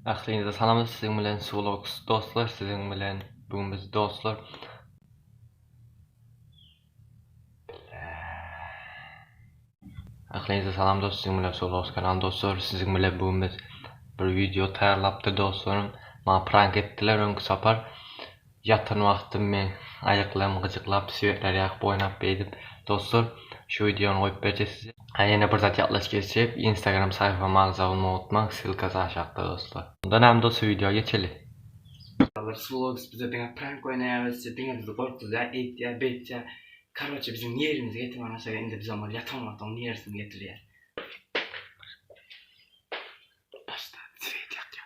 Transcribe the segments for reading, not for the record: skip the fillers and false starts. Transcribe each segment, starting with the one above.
Aklınıza salamız sizin bilen Solox dostlar, sizin bilen bugün biz dostlar. Aklınıza salam dost, sizin bilen Solox kalan dostlar, sizin bilen bugün biz bir video tayarlapdy dostlarım. Ma prank etdiler öňkü sapar. Yatan wagtym men ayaklarym gıjyklap, süýetler ýakyp oýnap beýdim. Dostlar, şu videonu goýup berje size. Ýene bir zat ýatlaş geçip Instagram sayfama agzagyny unutmaň, ssilkasy aşagda dostlar. Ondan hem dost video geçeli. Vlogs bize bana prank oynayabız, bana bizi korktular, ettiler, bettiler. Kardeşim bizim yerimize getirmen aşağıya indi biz ama yatamadan yerisini getiriyor. Başta seyit yakıyor.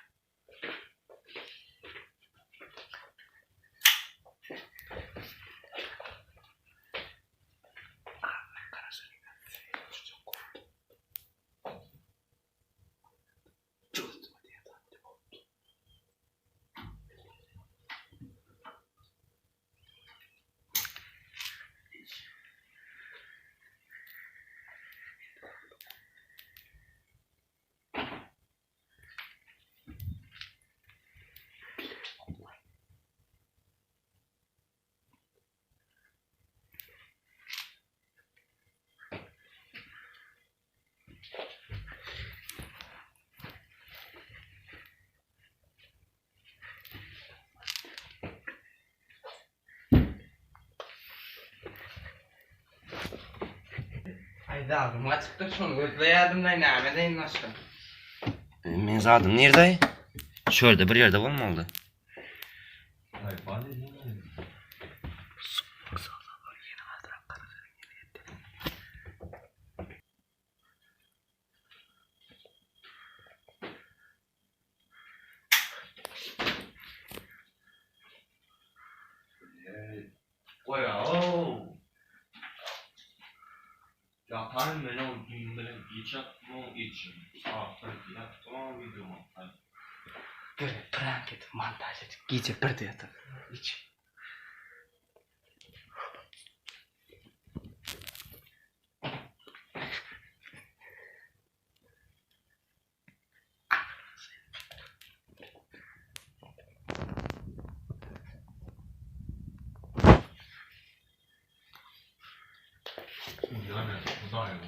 Aydadım açıkta şunu gözleyerdim da nämedeýin aşkım. Men zadım nerede? Şöyle bir yerde olmalı. Ya tanrım ben o gün bilen geçatmam için saatler yaptım videomu. Böyle prank edip montaj edip gece bir de yatıp iç. Yani bu da yani.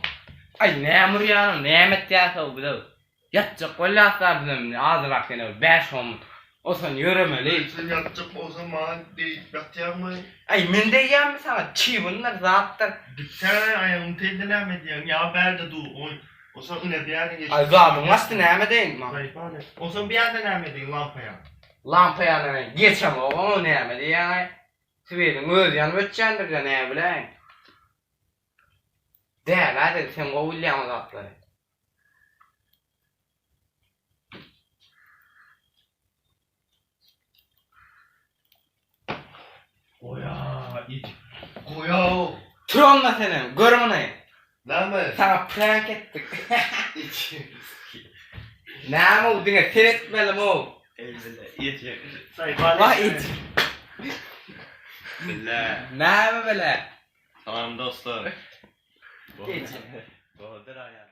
Ay nämur ýanam, nämet ýasa bu da. Yatjak bollaslar bizim az vakitine 5 10. O son yürümeli. Sen yapacak o zaman deyip yatacak mı? Ay men diýýärmi sana çi bunlar zatlar. Sen ayağını teyzelenme diyorsun. Ya berde dur. O zaman ne bir yerde geçti. Ay zatım wasta näme deýin ma? O zaman bir yerde näme diyorsun lampaya. Lampa ýanyna geçem o näme diýär. Siberin öz ýanyp ötjendir de näme bilen. Däl hadi sen o William zatlary. Oya iç. Koya. Turanma senem, görmüne. Näme? Sana prank ettik. İç. Näme o diňe teretmelim o. Elbette iç. Vah it. Billah. Näme bele? Tamam dostlar. Geç. Boğdur ayağı.